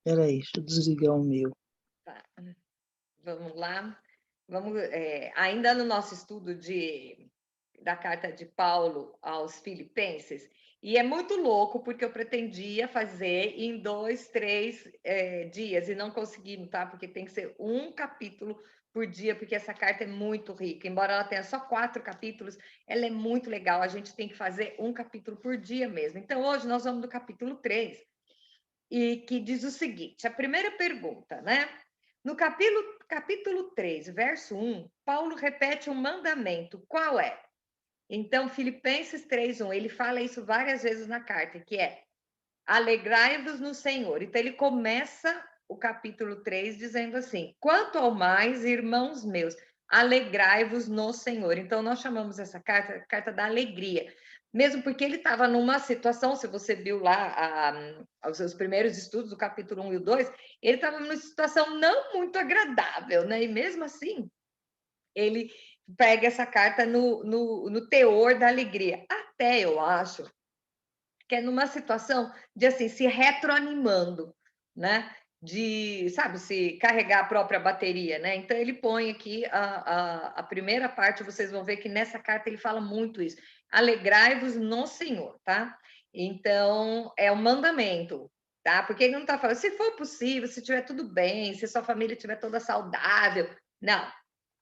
Peraí, deixa eu desligar o meu. Tá. Vamos lá. Ainda no nosso estudo da carta de Paulo aos Filipenses, e é muito louco, porque eu pretendia fazer em 2, 3 dias, e não conseguimos, tá? Porque tem que ser um capítulo por dia, porque essa carta é muito rica. Embora ela tenha só 4 capítulos, ela é muito legal. A gente tem que fazer um capítulo por dia mesmo. Então, hoje nós vamos do capítulo 3, e que diz o seguinte, a primeira pergunta, né? No capítulo 3, verso 1, Paulo repete um mandamento. Qual é? Então, Filipenses 3:1, ele fala isso várias vezes na carta, que é alegrai-vos no Senhor. Então, ele começa o capítulo 3 dizendo assim, quanto ao mais, irmãos meus, alegrai-vos no Senhor. Então, nós chamamos essa carta da alegria, mesmo porque ele estava numa situação, se você viu lá os seus primeiros estudos, do capítulo 1 e o 2, ele estava numa situação não muito agradável, né? E mesmo assim, ele pega essa carta no teor da alegria. Até eu acho que é numa situação de assim, se retroanimando, né? De, sabe, se carregar a própria bateria, né? Então ele põe aqui a primeira parte, vocês vão ver que nessa carta ele fala muito isso. Alegrai-vos no Senhor, tá? Então é um mandamento, tá? Porque ele não está falando, se for possível, se tiver tudo bem, se sua família estiver toda saudável. Não,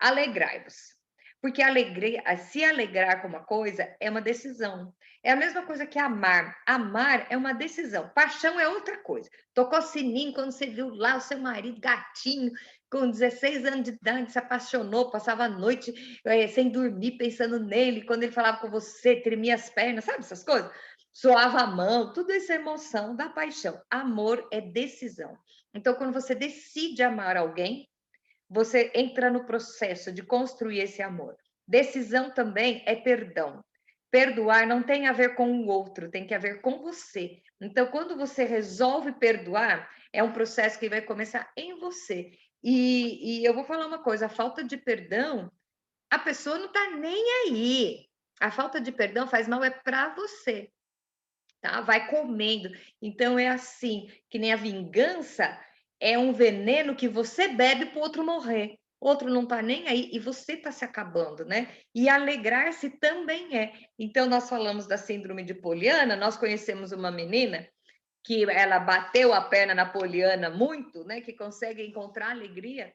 alegrai-vos. Porque alegria, se alegrar com uma coisa é uma decisão. É a mesma coisa que amar. Amar é uma decisão. Paixão é outra coisa. Tocou sininho quando você viu lá o seu marido, gatinho, com 16 anos de idade, se apaixonou, passava a noite sem dormir, pensando nele. Quando ele falava com você, tremia as pernas, sabe essas coisas? Suava a mão, tudo isso é emoção da paixão. Amor é decisão. Então, quando você decide amar alguém, você entra no processo de construir esse amor. Decisão também é perdão. Perdoar não tem a ver com o outro, tem que a ver com você. Então, quando você resolve perdoar, é um processo que vai começar em você. E eu vou falar uma coisa: a falta de perdão, a pessoa não está nem aí. A falta de perdão faz mal é para você, tá? Vai comendo. Então, é assim, que nem a vingança é um veneno que você bebe para o outro morrer. O outro não está nem aí e você está se acabando, né? E alegrar-se também é. Então, nós falamos da síndrome de Poliana, nós conhecemos uma menina que ela bateu a perna na Poliana muito, né? Que consegue encontrar alegria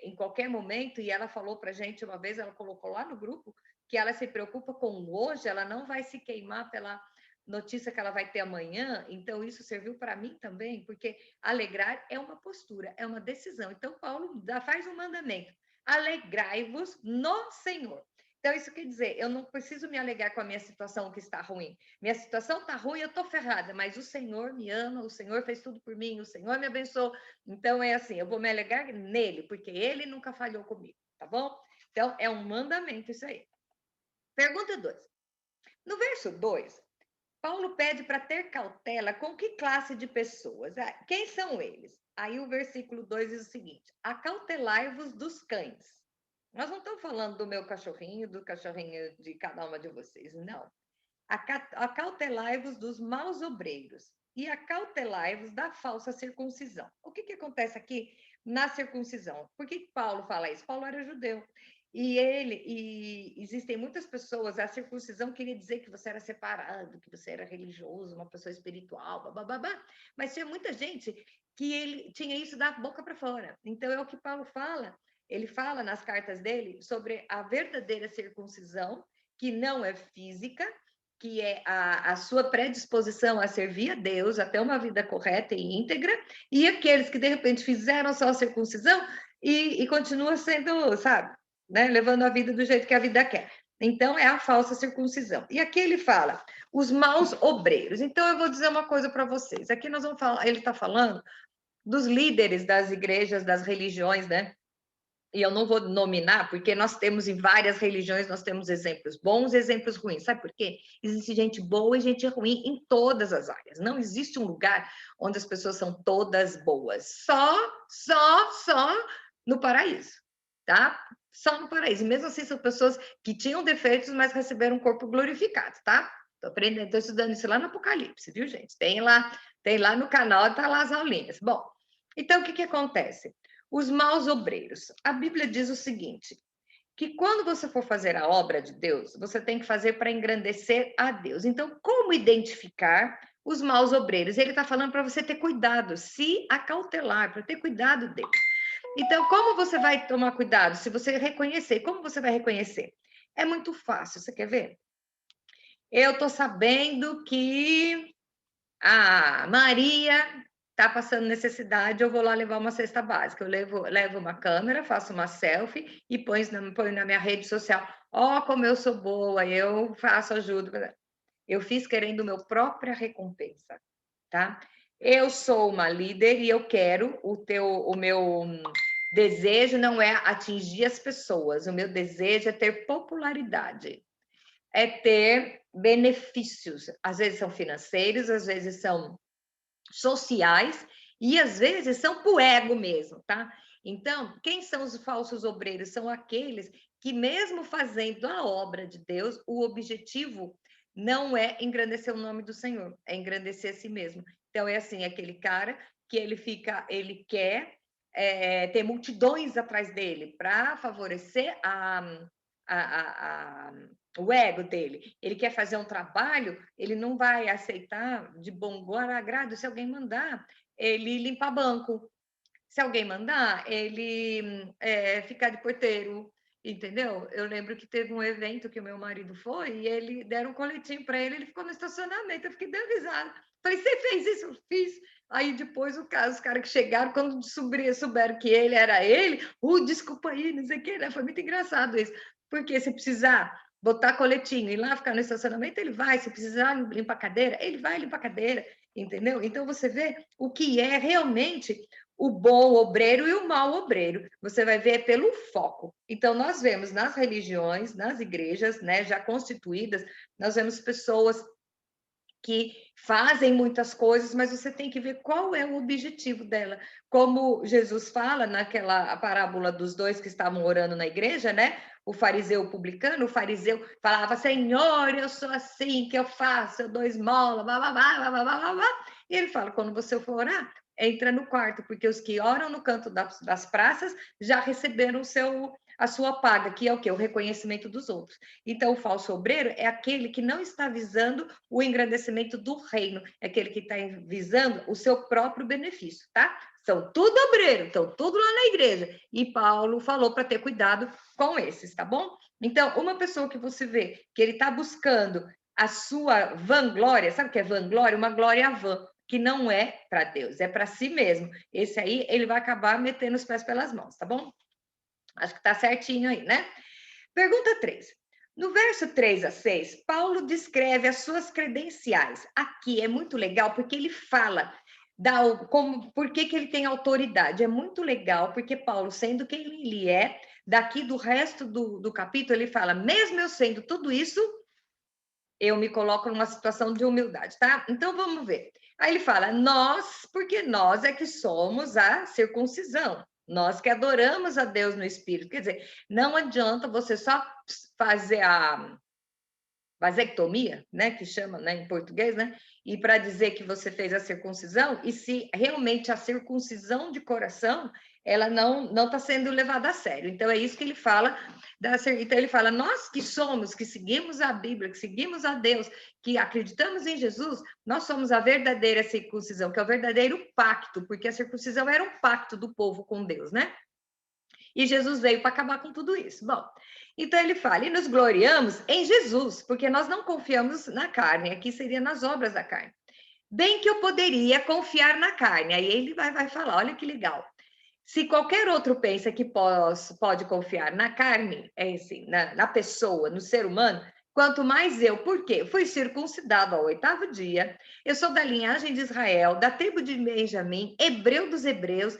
em qualquer momento, e ela falou para a gente uma vez, ela colocou lá no grupo, que ela se preocupa com o hoje, ela não vai se queimar pela notícia que ela vai ter amanhã. Então isso serviu para mim também, porque alegrar é uma postura, é uma decisão. Então Paulo faz um mandamento: alegrai-vos no Senhor. Então isso quer dizer, eu não preciso me alegrar com a minha situação que está ruim. Minha situação está ruim, eu estou ferrada, mas o Senhor me ama, o Senhor fez tudo por mim, o Senhor me abençoou. Então é assim, eu vou me alegrar nele, porque ele nunca falhou comigo, tá bom? Então é um mandamento isso aí. Pergunta 2. No verso 2, Paulo pede para ter cautela com que classe de pessoas? Quem são eles? Aí o versículo 2 diz o seguinte: acautelai-vos dos cães. Nós não estamos falando do meu cachorrinho, do cachorrinho de cada uma de vocês, não. Acautelai-vos dos maus obreiros e acautelai-vos da falsa circuncisão. O que acontece aqui na circuncisão? Por que Paulo fala isso? Paulo era judeu. E existem muitas pessoas, a circuncisão queria dizer que você era separado, que você era religioso, uma pessoa espiritual, babá. Mas tinha muita gente que ele tinha isso da boca para fora. Então é o que Paulo fala. Ele fala nas cartas dele sobre a verdadeira circuncisão, que não é física, que é a sua predisposição a servir a Deus, a ter uma vida correta e íntegra, e aqueles que de repente fizeram só a circuncisão e continuam sendo, sabe, né, levando a vida do jeito que a vida quer. Então é a falsa circuncisão. E aqui ele fala os maus obreiros. Então eu vou dizer uma coisa para vocês. Aqui nós vamos falar, ele está falando dos líderes das igrejas, das religiões, né? E eu não vou nominar, porque nós temos em várias religiões, nós temos exemplos bons e exemplos ruins. Sabe por quê? Existe gente boa e gente ruim em todas as áreas. Não existe um lugar onde as pessoas são todas boas. Só no paraíso, tá? Só no paraíso. E mesmo assim, são pessoas que tinham defeitos, mas receberam um corpo glorificado, tá? Estou aprendendo, estou estudando isso lá no Apocalipse, viu, gente? Tem lá no canal, tá lá as aulinhas. Bom, então o que acontece? Os maus obreiros. A Bíblia diz o seguinte: que quando você for fazer a obra de Deus, você tem que fazer para engrandecer a Deus. Então, como identificar os maus obreiros? Ele está falando para você ter cuidado, se acautelar, para ter cuidado deles. Então, como você vai tomar cuidado? Se você reconhecer, como você vai reconhecer? É muito fácil, você quer ver? Eu estou sabendo que a Maria está passando necessidade, eu vou lá levar uma cesta básica. Eu levo uma câmera, faço uma selfie e ponho na minha rede social. Ó, como eu sou boa, eu faço ajuda. Eu fiz querendo a minha própria recompensa, tá? Eu sou uma líder e eu quero o meu desejo não é atingir as pessoas, o meu desejo é ter popularidade, é ter benefícios. Às vezes são financeiros, às vezes são sociais e às vezes são para o ego mesmo, tá? Então, quem são os falsos obreiros? São aqueles que, mesmo fazendo a obra de Deus, o objetivo não é engrandecer o nome do Senhor, é engrandecer a si mesmo. Então, é assim, aquele cara que ele quer ter multidões atrás dele para favorecer a, o ego dele. Ele quer fazer um trabalho, ele não vai aceitar de bom agrado se alguém mandar ele limpar banco. Se alguém mandar, ele ficar de porteiro, entendeu? Eu lembro que teve um evento que o meu marido foi e ele deram um coletinho para ele, ele ficou no estacionamento, eu fiquei dando risada. Falei, você fez isso? Eu fiz. Aí depois os caras que chegaram, quando souberam que ele era ele, desculpa aí, não sei o que, né? Foi muito engraçado isso. Porque se precisar botar coletinho e lá ficar no estacionamento, ele vai. Se precisar limpar a cadeira, ele vai limpar a cadeira, entendeu? Então você vê o que é realmente o bom obreiro e o mau obreiro. Você vai ver pelo foco. Então, nós vemos nas religiões, nas igrejas, né, já constituídas, nós vemos pessoas que fazem muitas coisas, mas você tem que ver qual é o objetivo dela. Como Jesus fala naquela parábola dos dois que estavam orando na igreja, né? O fariseu e o publicano, o fariseu falava, Senhor, eu sou assim, que eu faço, eu dou esmola, blá, blá, blá, blá, blá, blá, blá. E ele fala, quando você for orar, entra no quarto, porque os que oram no canto das praças já receberam a sua paga, que é o quê? O reconhecimento dos outros. Então, o falso obreiro é aquele que não está visando o engrandecimento do reino, é aquele que está visando o seu próprio benefício, tá? São tudo obreiro, estão tudo lá na igreja. E Paulo falou para ter cuidado com esses, tá bom? Então, uma pessoa que você vê que ele está buscando a sua vanglória, sabe o que é vanglória? Uma glória vã, que não é para Deus, é para si mesmo. Esse aí, ele vai acabar metendo os pés pelas mãos, tá bom? Acho que está certinho aí, né? Pergunta 3. No verso 3 a 6, Paulo descreve as suas credenciais. Aqui é muito legal porque ele fala por que ele tem autoridade. É muito legal porque Paulo, sendo quem ele é, daqui do resto do capítulo, ele fala, mesmo eu sendo tudo isso, eu me coloco numa situação de humildade, tá? Então, vamos ver. Aí ele fala, porque nós é que somos a circuncisão. Nós que adoramos a Deus no Espírito. Quer dizer, não adianta você só fazer a vasectomia, né, que chama, né, em português, né, e para dizer que você fez a circuncisão, e se realmente a circuncisão de coração, ela não está sendo levada a sério. Então, é isso que ele fala. Então, ele fala, nós que somos, que seguimos a Bíblia, que seguimos a Deus, que acreditamos em Jesus, nós somos a verdadeira circuncisão, que é o verdadeiro pacto, porque a circuncisão era um pacto do povo com Deus, né? E Jesus veio para acabar com tudo isso. Bom, então ele fala, e nos gloriamos em Jesus, porque nós não confiamos na carne, aqui seria nas obras da carne. Bem que eu poderia confiar na carne, aí ele vai falar, olha que legal. Se qualquer outro pensa que pode confiar na carne, é assim, na pessoa, no ser humano, quanto mais eu, por quê? Fui circuncidado ao 8º dia, eu sou da linhagem de Israel, da tribo de Benjamim, hebreu dos hebreus,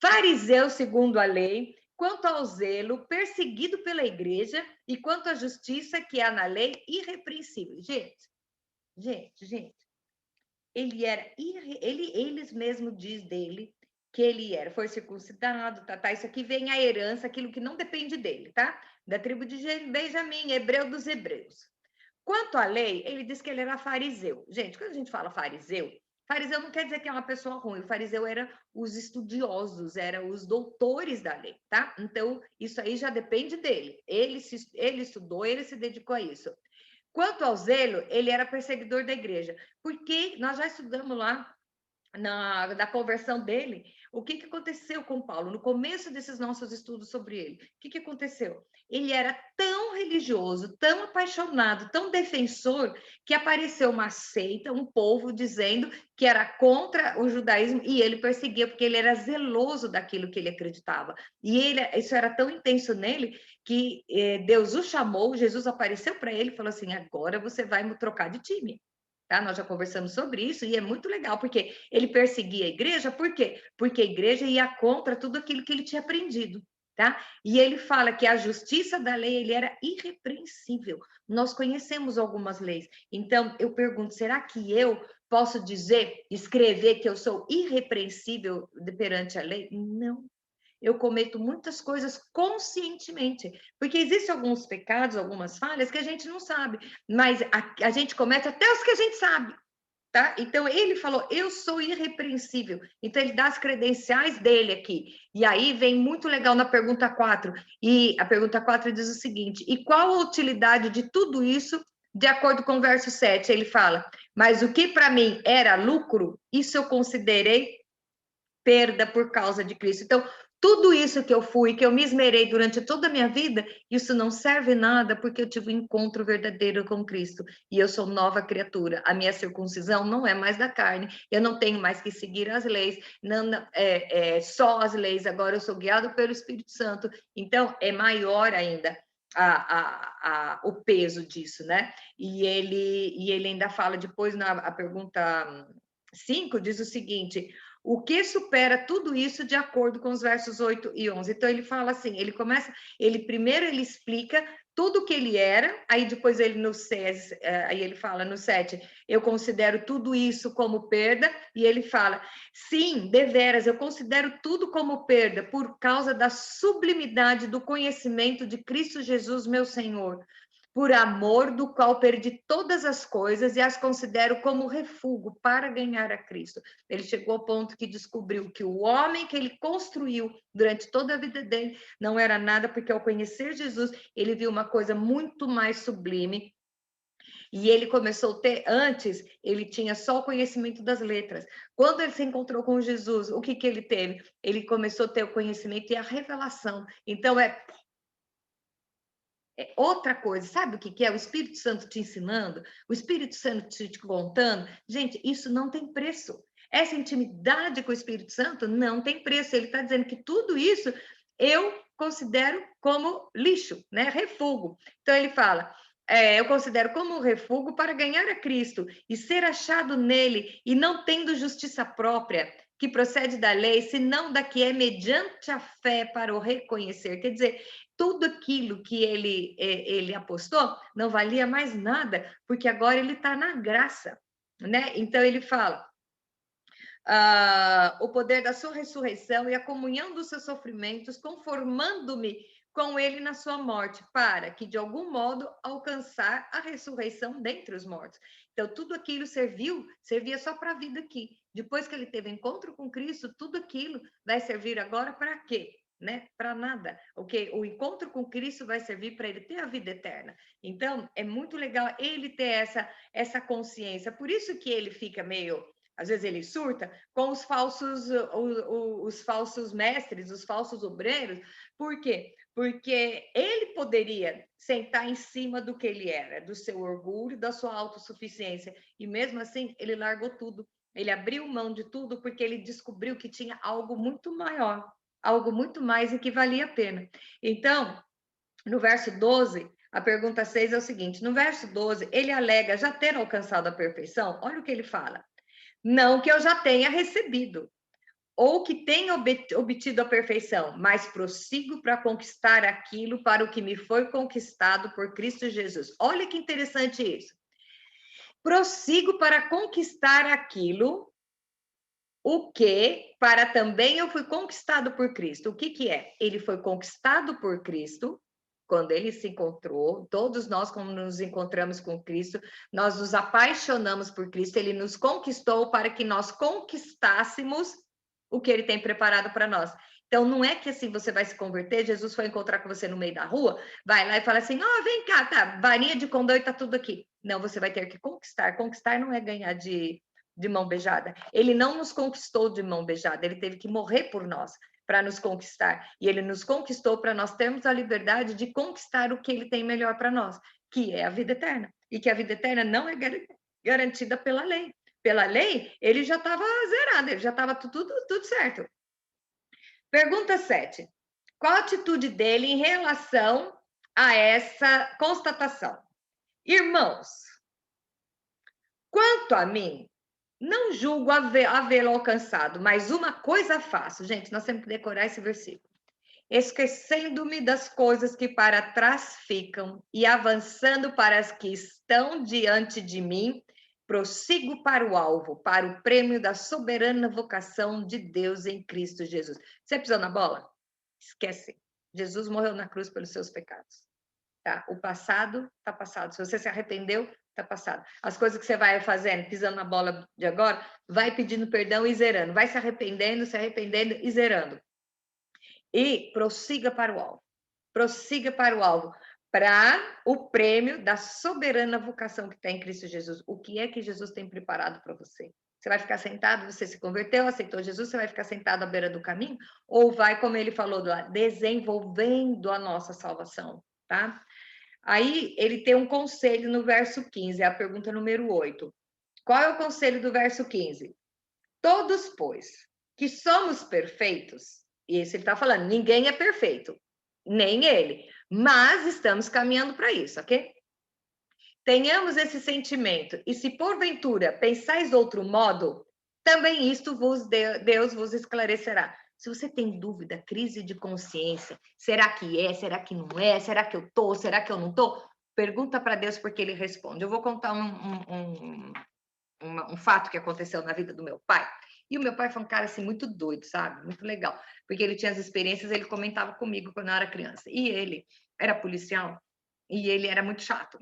fariseu segundo a lei, quanto ao zelo, perseguido pela igreja, e quanto à justiça que há na lei, irrepreensível. Gente, ele era, eles mesmos diz dele que ele foi circuncidado, tá, isso aqui vem a herança, aquilo que não depende dele, tá? Da tribo de Benjamim, hebreu dos hebreus. Quanto à lei, ele diz que ele era fariseu. Gente, quando a gente fala fariseu não quer dizer que é uma pessoa ruim. O fariseu era os estudiosos, era os doutores da lei, tá? Então, isso aí já depende dele. Ele estudou, ele se dedicou a isso. Quanto ao zelo, ele era perseguidor da igreja. Porque nós já estudamos lá da conversão dele, o que aconteceu com Paulo? No começo desses nossos estudos sobre ele, o que aconteceu? Ele era tão religioso, tão apaixonado, tão defensor, que apareceu uma seita, um povo dizendo que era contra o judaísmo e ele perseguia, porque ele era zeloso daquilo que ele acreditava. E isso era tão intenso nele que Deus o chamou, Jesus apareceu para ele e falou assim: agora você vai me trocar de time. Tá? Nós já conversamos sobre isso e é muito legal, porque ele perseguia a igreja, por quê? Porque a igreja ia contra tudo aquilo que ele tinha aprendido, tá? E ele fala que a justiça da lei, ele era irrepreensível. Nós conhecemos algumas leis. Então, eu pergunto, será que eu posso dizer, escrever que eu sou irrepreensível perante a lei? Não. Eu cometo muitas coisas conscientemente, porque existem alguns pecados, algumas falhas que a gente não sabe, mas a gente comete até os que a gente sabe, tá? Então, ele falou, eu sou irrepreensível. Então, ele dá as credenciais dele aqui. E aí, vem muito legal na pergunta 4. E a pergunta 4 diz o seguinte, e qual a utilidade de tudo isso, de acordo com o verso 7? Ele fala, mas o que para mim era lucro, isso eu considerei perda por causa de Cristo. Então, tudo isso que eu fui, que eu me esmerei durante toda a minha vida, isso não serve nada porque eu tive um encontro verdadeiro com Cristo e eu sou nova criatura. A minha circuncisão não é mais da carne, eu não tenho mais que seguir as leis, só as leis, agora eu sou guiado pelo Espírito Santo, então é maior ainda o peso disso, né? E ele ainda fala depois, na pergunta 5, diz o seguinte: o que supera tudo isso de acordo com os versos 8 e 11? Então, ele fala assim, primeiro ele explica tudo que ele era, aí depois aí ele fala no 7, eu considero tudo isso como perda, e ele fala, sim, deveras, eu considero tudo como perda, por causa da sublimidade do conhecimento de Cristo Jesus, meu Senhor, por amor do qual perdi todas as coisas e as considero como refúgio para ganhar a Cristo. Ele chegou ao ponto que descobriu que o homem que ele construiu durante toda a vida dele não era nada, porque ao conhecer Jesus, ele viu uma coisa muito mais sublime. E ele começou a ter, antes, ele tinha só o conhecimento das letras. Quando ele se encontrou com Jesus, o que ele teve? Ele começou a ter o conhecimento e a revelação. Então, outra coisa, sabe o que é? O Espírito Santo te ensinando, o Espírito Santo te contando. Gente, isso não tem preço. Essa intimidade com o Espírito Santo não tem preço. Ele está dizendo que tudo isso eu considero como lixo, né? Refúgio. Então, ele fala, eu considero como refúgio para ganhar a Cristo e ser achado nele e não tendo justiça própria, que procede da lei, senão da que é mediante a fé para o reconhecer. Quer dizer, tudo aquilo que ele apostou não valia mais nada, porque agora ele está na graça, né? Então ele fala, o poder da sua ressurreição e a comunhão dos seus sofrimentos, conformando-me com ele na sua morte, para que, de algum modo, alcançar a ressurreição dentre os mortos. Então, tudo aquilo servia só para a vida aqui. Depois que ele teve encontro com Cristo, tudo aquilo vai servir agora para quê? Né? Para nada. O encontro com Cristo vai servir para ele ter a vida eterna. Então, é muito legal ele ter essa consciência. Por isso que ele fica meio... Às vezes ele surta com os falsos mestres, os falsos obreiros. Por quê? Porque ele poderia sentar em cima do que ele era, do seu orgulho, da sua autossuficiência. E mesmo assim, ele largou tudo. Ele abriu mão de tudo porque ele descobriu que tinha algo muito maior, algo muito mais e que valia a pena. Então, no verso 12, a pergunta 6 é o seguinte: no verso 12, ele alega já ter alcançado a perfeição. Olha o que ele fala. Não que eu já tenha recebido, ou que tenha obtido a perfeição, mas prossigo para conquistar aquilo para o que me foi conquistado por Cristo Jesus. Olha que interessante isso. Prossigo para conquistar aquilo, o que para também eu fui conquistado por Cristo. O que é? Ele foi conquistado por Cristo, quando ele se encontrou, todos nós, como nos encontramos com Cristo, nós nos apaixonamos por Cristo, ele nos conquistou para que nós conquistássemos o que ele tem preparado para nós. Então, não é que assim você vai se converter, Jesus foi encontrar com você no meio da rua, vai lá e fala assim, vem cá, tá, varinha de condão e tá tudo aqui. Não, você vai ter que conquistar. Conquistar não é ganhar de mão beijada. Ele não nos conquistou de mão beijada, ele teve que morrer por nós para nos conquistar. E ele nos conquistou para nós termos a liberdade de conquistar o que ele tem melhor para nós, que é a vida eterna. E que a vida eterna não é garantida pela lei. Pela lei, ele já estava zerado, ele já estava tudo certo. Pergunta 7. Qual a atitude dele em relação a essa constatação? Irmãos, quanto a mim, não julgo havê-lo alcançado, mas uma coisa faço. Gente, nós temos que decorar esse versículo. Esquecendo-me das coisas que para trás ficam e avançando para as que estão diante de mim, prossigo para o alvo, para o prêmio da soberana vocação de Deus em Cristo Jesus. Você pisou na bola? Esquece. Jesus morreu na cruz pelos seus pecados. Tá? O passado está passado. Se você se arrependeu, está passado. As coisas que você vai fazendo, pisando na bola de agora, vai pedindo perdão e zerando. Vai se arrependendo e zerando. E prossiga para o alvo. Prossiga para o alvo. Para o prêmio da soberana vocação que está em Cristo Jesus. O que é que Jesus tem preparado para você? Você vai ficar sentado, você se converteu, aceitou Jesus, você vai ficar sentado à beira do caminho? Ou vai, como ele falou lá, desenvolvendo a nossa salvação, tá? Aí ele tem um conselho no verso 15, é a pergunta número 8. Qual é o conselho do verso 15? Todos, pois, que somos perfeitos, e esse ele está falando, ninguém é perfeito, nem ele, mas estamos caminhando para isso, ok? Tenhamos esse sentimento, e se porventura pensais outro modo, também isto Deus vos esclarecerá. Se você tem dúvida, crise de consciência, será que é, será que não é, será que eu tô, será que eu não tô? Pergunta para Deus porque ele responde. Eu vou contar um fato que aconteceu na vida do meu pai. E o meu pai foi um cara assim muito doido, sabe? Muito legal, porque ele tinha as experiências, ele comentava comigo quando eu era criança. E ele era policial e ele era muito chato,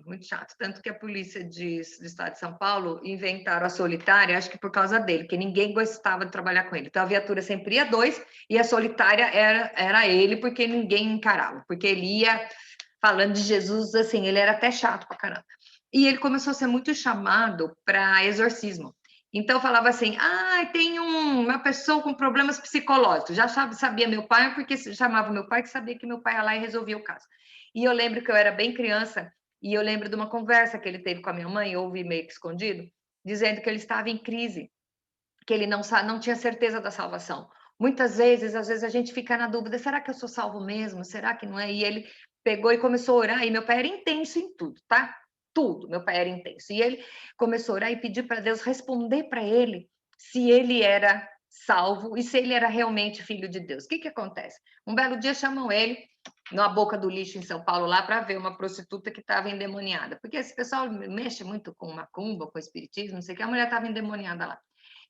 tanto que a polícia do estado de São Paulo inventaram a solitária, acho que por causa dele, porque ninguém gostava de trabalhar com ele. Então a viatura sempre ia 2 e a solitária era ele, porque ninguém encarava, porque ele ia falando de Jesus assim, ele era até chato pra caramba. E ele começou a ser muito chamado para exorcismo. Então falava assim, tem uma pessoa com problemas psicológicos. Já sabia meu pai, porque chamava meu pai, que sabia que meu pai ia lá e resolvia o caso. E eu lembro que eu era bem criança, e eu lembro de uma conversa que ele teve com a minha mãe, eu ouvi meio que escondido, dizendo que ele estava em crise, que ele não tinha certeza da salvação. Muitas vezes, às vezes a gente fica na dúvida, será que eu sou salvo mesmo? Será que não é? E ele pegou e começou a orar, e meu pai era intenso em tudo, tá? Tudo, meu pai era intenso. E ele começou a orar e pedir para Deus responder para ele se ele era salvo e se ele era realmente filho de Deus. O que acontece? Um belo dia chamam ele na boca do lixo em São Paulo lá para ver uma prostituta que estava endemoniada. Porque esse pessoal mexe muito com macumba, com espiritismo, não sei o que, a mulher estava endemoniada lá.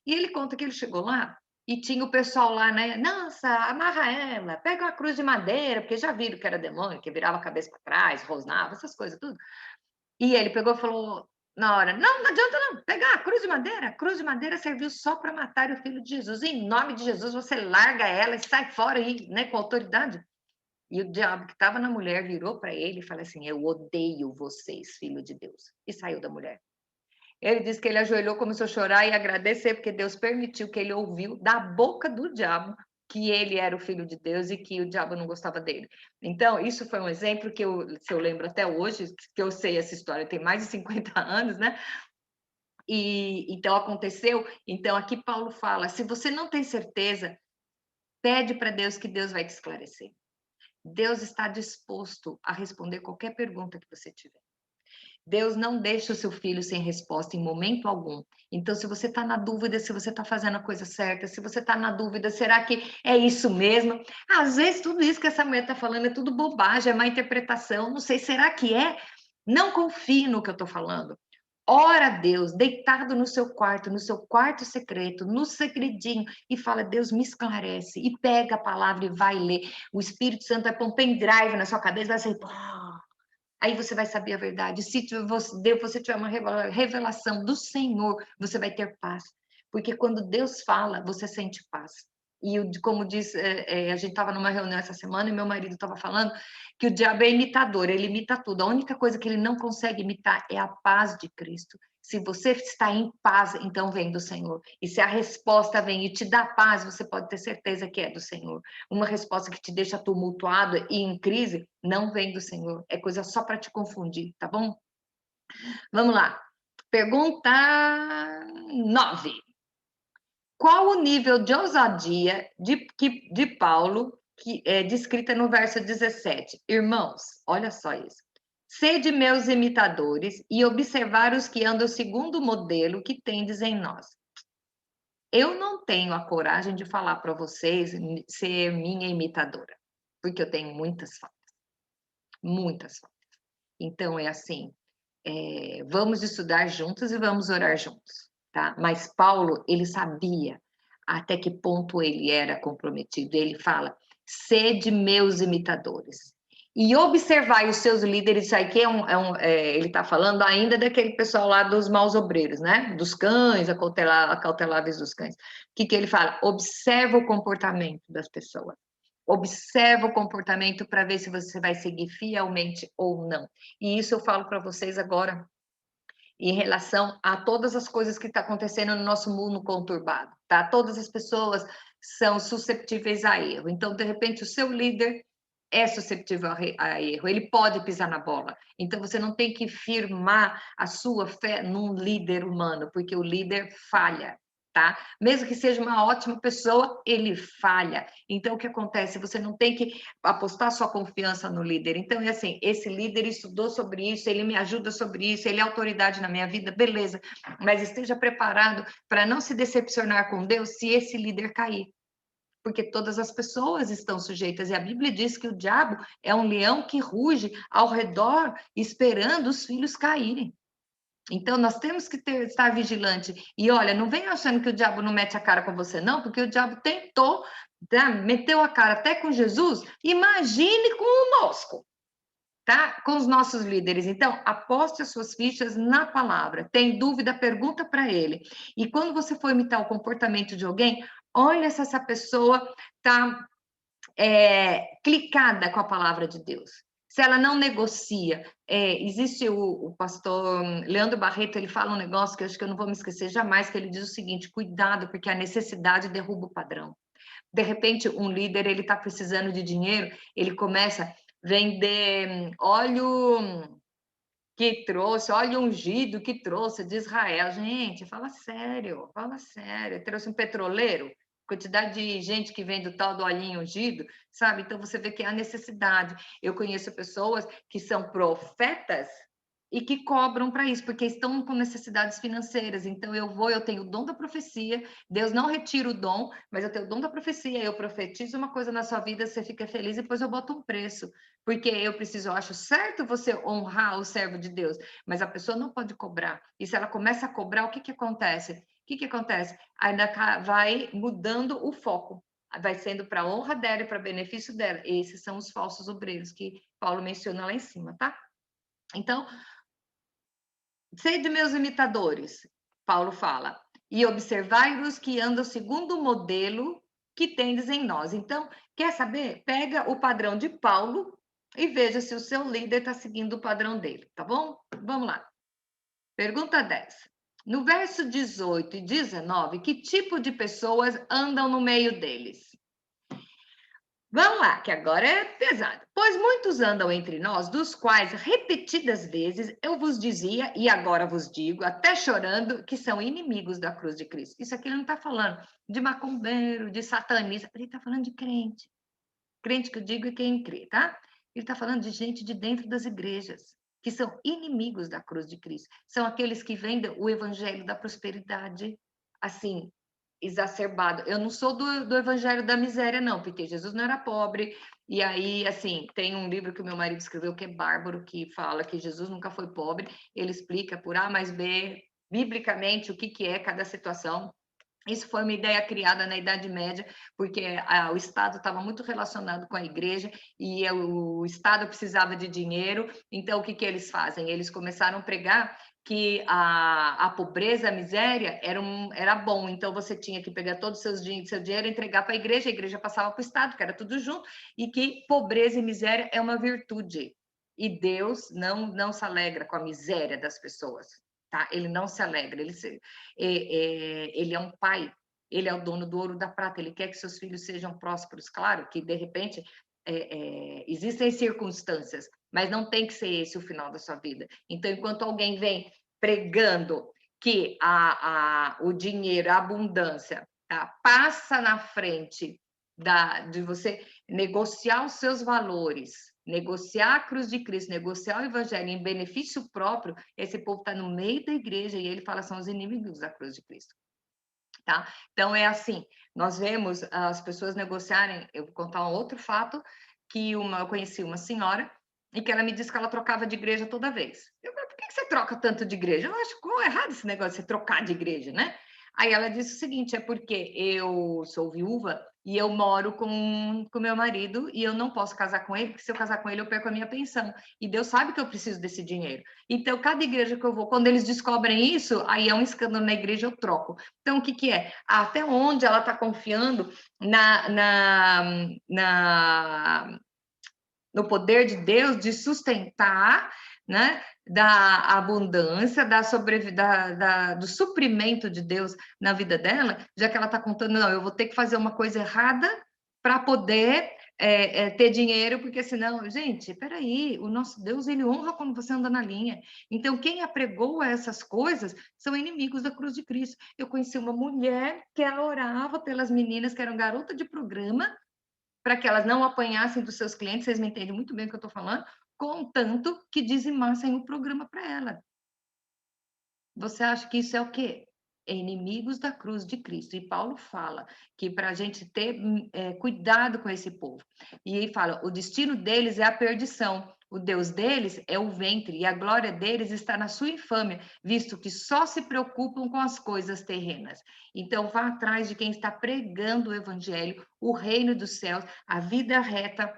E ele conta que ele chegou lá e tinha o pessoal lá, né? Nossa, amarra ela, pega uma cruz de madeira, porque já viram que era demônio, que virava a cabeça para trás, rosnava, essas coisas tudo. E ele pegou e falou na hora, não adianta não, pegar a cruz de madeira serviu só para matar o filho de Jesus, em nome de Jesus você larga ela e sai fora aí, né, com autoridade. E o diabo que estava na mulher virou para ele e falou assim, eu odeio vocês, filho de Deus, e saiu da mulher. Ele disse que ele ajoelhou, começou a chorar e agradecer, porque Deus permitiu que ele ouviu da boca do diabo que ele era o filho de Deus e que o diabo não gostava dele. Então, isso foi um exemplo que se eu lembro até hoje, que eu sei essa história, tem mais de 50 anos, né? E então aconteceu. Então, aqui Paulo fala: se você não tem certeza, pede para Deus que Deus vai te esclarecer. Deus está disposto a responder qualquer pergunta que você tiver. Deus não deixa o seu filho sem resposta em momento algum. Então, se você está na dúvida se você está fazendo a coisa certa, se você está na dúvida, será que é isso mesmo? Às vezes, tudo isso que essa mulher está falando é tudo bobagem, é má interpretação, não sei, será que é? Não confie no que eu estou falando. ora a Deus, deitado no seu quarto secreto, no segredinho, e fala, Deus me esclarece, e pega a palavra e vai ler. O Espírito Santo vai pôr um pendrive na sua cabeça, vai sair, aí você vai saber a verdade. Se você tiver uma revelação do Senhor, você vai ter paz. Porque quando Deus fala, você sente paz. E como diz, a gente estava numa reunião essa semana e meu marido estava falando que o diabo é imitador, ele imita tudo. A única coisa que ele não consegue imitar é a paz de Cristo. Se você está em paz, então vem do Senhor. E se a resposta vem e te dá paz, você pode ter certeza que é do Senhor. Uma resposta que te deixa tumultuado e em crise, não vem do Senhor. É coisa só para te confundir, tá bom? Vamos lá. Pergunta 9. Qual o nível de ousadia de Paulo, que é descrita no verso 17? Irmãos, olha só isso. Sede meus imitadores e observar os que andam segundo o modelo que tendes em nós. Eu não tenho a coragem de falar para vocês ser minha imitadora, porque eu tenho muitas faltas. Muitas faltas. Então, é assim, vamos estudar juntos e vamos orar juntos, tá? Mas Paulo, ele sabia até que ponto ele era comprometido. Ele sede meus imitadores. E observai os seus líderes, isso aqui ele está falando ainda daquele pessoal lá dos maus obreiros, né? Dos cães, acauteláveis dos cães. O que ele fala? Observa o comportamento das pessoas. Observa o comportamento para ver se você vai seguir fielmente ou não. E isso eu falo para vocês agora em relação a todas as coisas que estão acontecendo no nosso mundo conturbado, tá? Todas as pessoas são susceptíveis a erro. Então, de repente, o seu líder é susceptível a erro, ele pode pisar na bola. Então, você não tem que firmar a sua fé num líder humano, porque o líder falha, tá? Mesmo que seja uma ótima pessoa, ele falha. Então, o que acontece? Você não tem que apostar sua confiança no líder. Então, é assim, esse líder estudou sobre isso, ele me ajuda sobre isso, ele é autoridade na minha vida, beleza. Mas esteja preparado para não se decepcionar com Deus se esse líder cair. Porque todas as pessoas estão sujeitas, e a Bíblia diz que o diabo é um leão que ruge ao redor, esperando os filhos caírem. Então, nós temos que estar vigilante. E olha, não vem achando que o diabo não mete a cara com você, não, porque o diabo tentou, meteu a cara até com Jesus, imagine conosco, tá? Com os nossos líderes. Então, aposte as suas fichas na palavra. Tem dúvida, pergunta para ele. E quando você for imitar o comportamento de alguém, olha se essa pessoa está clicada com a palavra de Deus. Se ela não negocia, existe o pastor Leandro Barreto, ele fala um negócio que eu acho que eu não vou me esquecer jamais, que ele diz o seguinte: cuidado, porque a necessidade derruba o padrão. De repente, um líder, ele está precisando de dinheiro, ele começa a vender óleo que trouxe, óleo ungido que trouxe de Israel. Gente, fala sério, fala sério. Trouxe um petroleiro, quantidade de gente que vende o tal do olhinho ungido, sabe? Então você vê que há necessidade. Eu conheço pessoas que são profetas e que cobram para isso, porque estão com necessidades financeiras. Então eu tenho o dom da profecia, Deus não retira o dom, mas eu tenho o dom da profecia, eu profetizo uma coisa na sua vida, você fica feliz e depois eu boto um preço, porque eu acho certo você honrar o servo de Deus, mas a pessoa não pode cobrar. E se ela começa a cobrar, o que acontece? O que acontece? Ainda vai mudando o foco, vai sendo para a honra dela e para benefício dela. Esses são os falsos obreiros que Paulo menciona lá em cima, tá? Então, sede meus imitadores, Paulo fala, e observai-os que andam segundo o modelo que tendes em nós. Então, quer saber? Pega o padrão de Paulo e veja se o seu líder está seguindo o padrão dele, tá bom? Vamos lá. Pergunta 10. No verso 18 e 19, que tipo de pessoas andam no meio deles? Vamos lá, que agora é pesado. Pois muitos andam entre nós, dos quais repetidas vezes eu vos dizia, e agora vos digo, até chorando, que são inimigos da cruz de Cristo. Isso aqui ele não está falando de macumbeiro, de satanista, ele está falando de crente. Crente que eu digo é quem crê, tá? Ele está falando de gente de dentro das igrejas, que são inimigos da cruz de Cristo. São aqueles que vendem o evangelho da prosperidade, assim, exacerbado. Eu não sou do evangelho da miséria, não, porque Jesus não era pobre. E aí, assim, tem um livro que o meu marido escreveu que é bárbaro, que fala que Jesus nunca foi pobre. Ele explica por A mais B, biblicamente, o que é cada situação. Isso foi uma ideia criada na Idade Média, porque o Estado estava muito relacionado com a igreja e o Estado precisava de dinheiro. Então, o que eles fazem? Eles começaram a pregar que a pobreza, a miséria era bom. Então, você tinha que pegar todo o seu dinheiro e entregar para a igreja passava para o Estado, que era tudo junto, e que pobreza e miséria é uma virtude. E Deus não se alegra com a miséria das pessoas. Tá? Ele não se alegra, ele é um pai, ele é o dono do ouro e da prata, ele quer que seus filhos sejam prósperos. Claro que, de repente, existem circunstâncias, mas não tem que ser esse o final da sua vida. Então, enquanto alguém vem pregando que o dinheiro, a abundância, tá, passa na frente de você negociar os seus valores, negociar a cruz de Cristo, negociar o evangelho em benefício próprio, esse povo está no meio da igreja e ele fala, são os inimigos da cruz de Cristo. Tá? Então, é assim, nós vemos as pessoas negociarem, eu vou contar um outro fato, que eu conheci uma senhora, e que ela me disse que ela trocava de igreja toda vez. Eu falei, por que você troca tanto de igreja? Eu acho errado esse negócio de você trocar de igreja, né? Aí ela disse o seguinte, é porque eu sou viúva e eu moro com meu marido e eu não posso casar com ele, porque se eu casar com ele eu perco a minha pensão. E Deus sabe que eu preciso desse dinheiro. Então, cada igreja que eu vou, quando eles descobrem isso, aí é um escândalo na igreja, eu troco. Então, o que é? Até onde ela está confiando no poder de Deus de sustentar, né, da abundância, do suprimento de Deus na vida dela, já que ela está contando, não, eu vou ter que fazer uma coisa errada para poder ter dinheiro, porque senão, gente, peraí, o nosso Deus, ele honra quando você anda na linha. Então, quem apregou essas coisas são inimigos da cruz de Cristo. Eu conheci uma mulher que ela orava pelas meninas que eram garotas de programa, para que elas não apanhassem dos seus clientes, vocês me entendem muito bem o que eu estou falando, contanto que dizimassem o programa para ela. Você acha que isso é o quê? Inimigos da cruz de Cristo. E Paulo fala que para a gente ter cuidado com esse povo. E ele fala, o destino deles é a perdição. O Deus deles é o ventre, e a glória deles está na sua infâmia, visto que só se preocupam com as coisas terrenas. Então, vá atrás de quem está pregando o evangelho, o reino dos céus, a vida reta,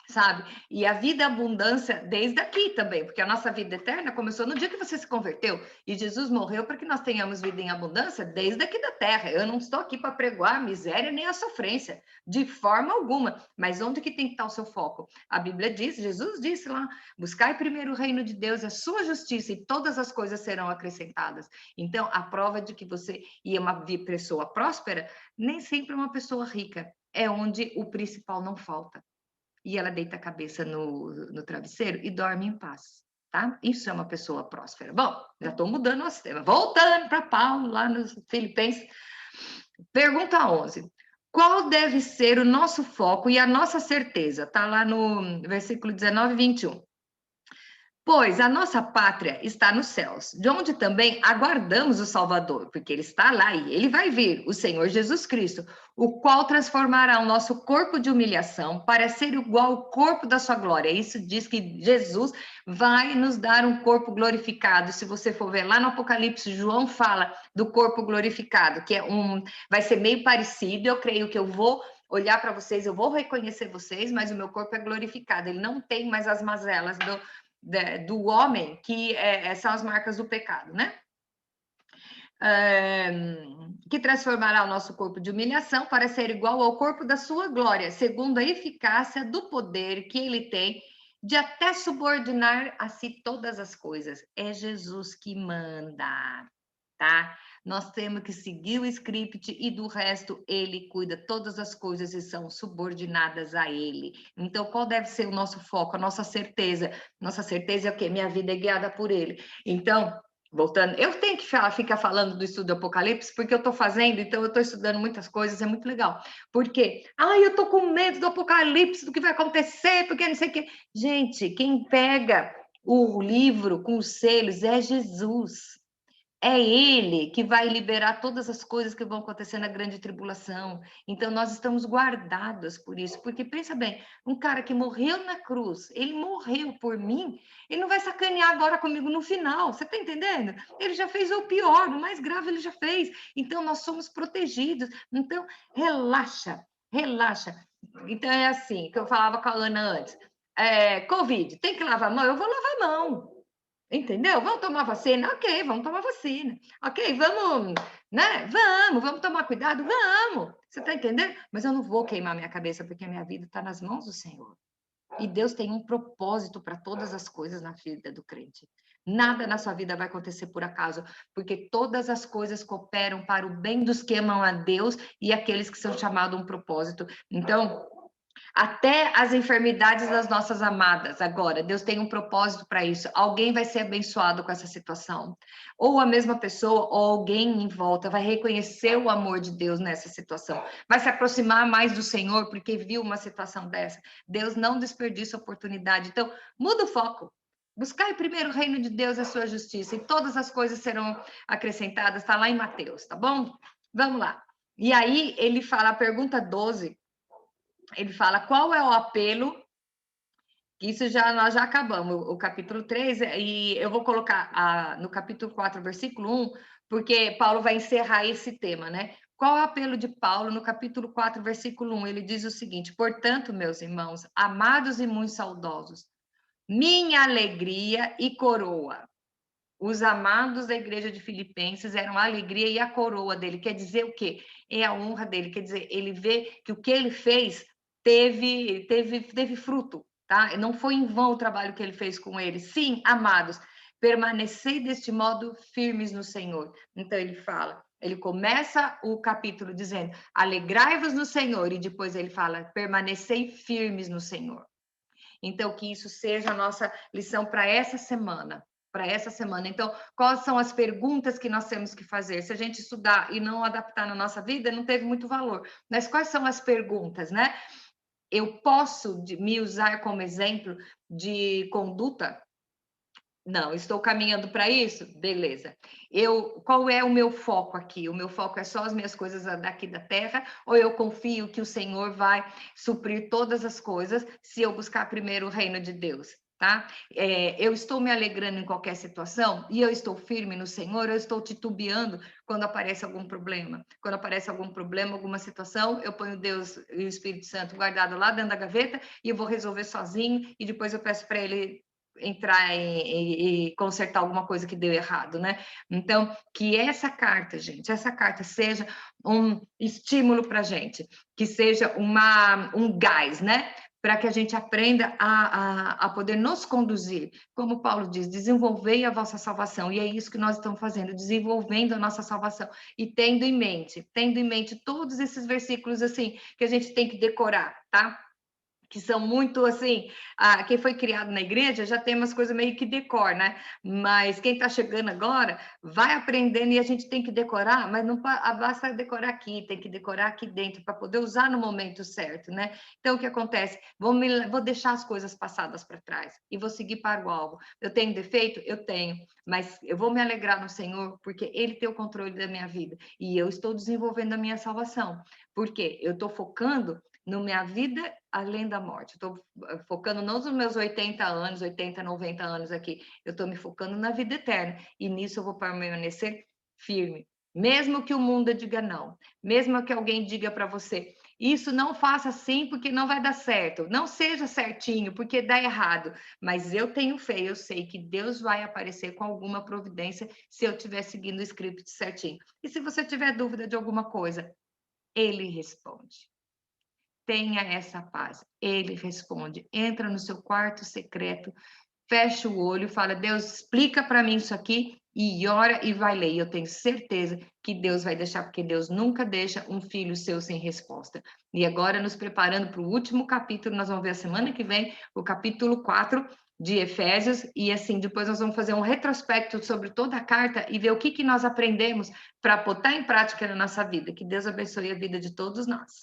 sabe? E a vida abundância desde aqui também, porque a nossa vida eterna começou no dia que você se converteu, e Jesus morreu para que nós tenhamos vida em abundância desde aqui da terra. Eu não estou aqui para pregoar a miséria nem a sofrência, de forma alguma, mas onde que tem que estar o seu foco? A Bíblia diz, Jesus disse lá, buscai primeiro o reino de Deus, a sua justiça, e todas as coisas serão acrescentadas. Então, a prova de que você é uma pessoa próspera, nem sempre uma pessoa rica, é onde o principal não falta. E ela deita a cabeça no travesseiro e dorme em paz, tá? Isso é uma pessoa próspera. Bom, já estou mudando o tema. Voltando para Paulo, lá nos Filipenses. Pergunta 11. Qual deve ser o nosso foco e a nossa certeza? Está lá no versículo 19 e 21. Pois a nossa pátria está nos céus, de onde também aguardamos o Salvador, porque ele está lá e ele vai vir, o Senhor Jesus Cristo, o qual transformará o nosso corpo de humilhação para ser igual ao corpo da sua glória. Isso diz que Jesus vai nos dar um corpo glorificado. Se você for ver lá no Apocalipse, João fala do corpo glorificado, que vai ser meio parecido. Eu creio que eu vou olhar para vocês, eu vou reconhecer vocês, mas o meu corpo é glorificado. Ele não tem mais as mazelas do homem, que são as marcas do pecado, né? Que transformará o nosso corpo de humilhação para ser igual ao corpo da sua glória, segundo a eficácia do poder que ele tem de até subordinar a si todas as coisas. É Jesus que manda, tá? Nós temos que seguir o script e do resto ele cuida, todas as coisas e são subordinadas a ele. Então, qual deve ser o nosso foco, a nossa certeza? Nossa certeza é o quê? Minha vida é guiada por ele. Então, voltando, eu tenho que ficar falando do estudo do Apocalipse, porque eu estou fazendo, então eu estou estudando muitas coisas, é muito legal. Por quê? Eu estou com medo do Apocalipse, do que vai acontecer, porque não sei o quê. Gente, quem pega o livro com os selos é Jesus. É Ele que vai liberar todas as coisas que vão acontecer na grande tribulação. Então, nós estamos guardados por isso. Porque, pensa bem, um cara que morreu na cruz, ele morreu por mim, ele não vai sacanear agora comigo no final. Você está entendendo? Ele já fez o pior, o mais grave ele já fez. Então, nós somos protegidos. Então, relaxa, relaxa. Então, é assim, que eu falava com a Ana antes. Covid, tem que lavar a mão? Eu vou lavar a mão. Entendeu? Vamos tomar vacina? Ok, vamos tomar vacina. Ok, vamos, né? Vamos tomar cuidado? Vamos. Você está entendendo? Mas eu não vou queimar minha cabeça, porque a minha vida está nas mãos do Senhor. E Deus tem um propósito para todas as coisas na vida do crente. Nada na sua vida vai acontecer por acaso, porque todas as coisas cooperam para o bem dos que amam a Deus e aqueles que são chamados a um propósito. Então, até as enfermidades das nossas amadas, agora, Deus tem um propósito para isso. Alguém vai ser abençoado com essa situação. Ou a mesma pessoa, ou alguém em volta vai reconhecer o amor de Deus nessa situação. Vai se aproximar mais do Senhor porque viu uma situação dessa. Deus não desperdiça oportunidade. Então, muda o foco. Buscai primeiro o reino de Deus e a sua justiça, e todas as coisas serão acrescentadas. Está lá em Mateus, tá bom? Vamos lá. E aí, ele fala, a pergunta 12, ele fala qual é o apelo, isso já nós já acabamos, o capítulo 3, e eu vou colocar no capítulo 4, versículo 1, porque Paulo vai encerrar esse tema, né? Qual é o apelo de Paulo no capítulo 4, versículo 1? Ele diz o seguinte: portanto, meus irmãos, amados e muito saudosos, minha alegria e coroa. Os amados da igreja de Filipenses eram a alegria e a coroa dele. Quer dizer o quê? É a honra dele. Quer dizer, ele vê que o que ele fez teve fruto, tá? Não foi em vão o trabalho que ele fez com ele. Sim, amados, permanecei deste modo firmes no Senhor. Então ele fala, ele começa o capítulo dizendo: alegrai-vos no Senhor, e depois ele fala: permanecei firmes no Senhor. Então, que isso seja a nossa lição para essa semana. Para essa semana. Então, quais são as perguntas que nós temos que fazer? Se a gente estudar e não adaptar na nossa vida, não teve muito valor. Mas quais são as perguntas, né? Eu posso me usar como exemplo de conduta? Não, estou caminhando para isso? Beleza. Qual é o meu foco aqui? O meu foco é só as minhas coisas daqui da terra, ou eu confio que o Senhor vai suprir todas as coisas se eu buscar primeiro o reino de Deus, tá? Eu estou me alegrando em qualquer situação e eu estou firme no Senhor, eu estou titubeando quando aparece algum problema. Quando aparece algum problema, alguma situação, eu ponho Deus e o Espírito Santo guardado lá dentro da gaveta e eu vou resolver sozinho e depois eu peço para ele entrar e consertar alguma coisa que deu errado, né? Então, que essa carta, gente, essa carta seja um estímulo para a gente, que seja um gás, né? Para que a gente aprenda a poder nos conduzir. Como Paulo diz, desenvolvei a vossa salvação. E é isso que nós estamos fazendo, desenvolvendo a nossa salvação. E tendo em mente todos esses versículos, assim, que a gente tem que decorar, tá? Que são muito assim, quem foi criado na igreja já tem umas coisas meio que decor, né? Mas quem está chegando agora vai aprendendo e a gente tem que decorar, mas não basta decorar aqui, tem que decorar aqui dentro para poder usar no momento certo, né? Então o que acontece? Vou deixar as coisas passadas para trás e vou seguir para o alvo. Eu tenho defeito? Eu tenho, mas eu vou me alegrar no Senhor porque Ele tem o controle da minha vida e eu estou desenvolvendo a minha salvação. Por quê? Eu estou focando na minha vida além da morte. Estou focando não nos meus 80 anos, 80, 90 anos aqui. Eu estou me focando na vida eterna. E nisso eu vou permanecer firme. Mesmo que o mundo diga não. Mesmo que alguém diga para você, isso não faça assim porque não vai dar certo. Não seja certinho porque dá errado. Mas eu tenho fé, eu sei que Deus vai aparecer com alguma providência se eu estiver seguindo o script certinho. E se você tiver dúvida de alguma coisa, Ele responde. Tenha essa paz. Ele responde. Entra no seu quarto secreto, fecha o olho e fala: Deus, explica para mim isso aqui, e ora e vai ler. Eu tenho certeza que Deus vai deixar, porque Deus nunca deixa um filho seu sem resposta. E agora, nos preparando para o último capítulo, nós vamos ver a semana que vem o capítulo 4 de Efésios, e assim, depois nós vamos fazer um retrospecto sobre toda a carta e ver o que nós aprendemos para botar em prática na nossa vida. Que Deus abençoe a vida de todos nós.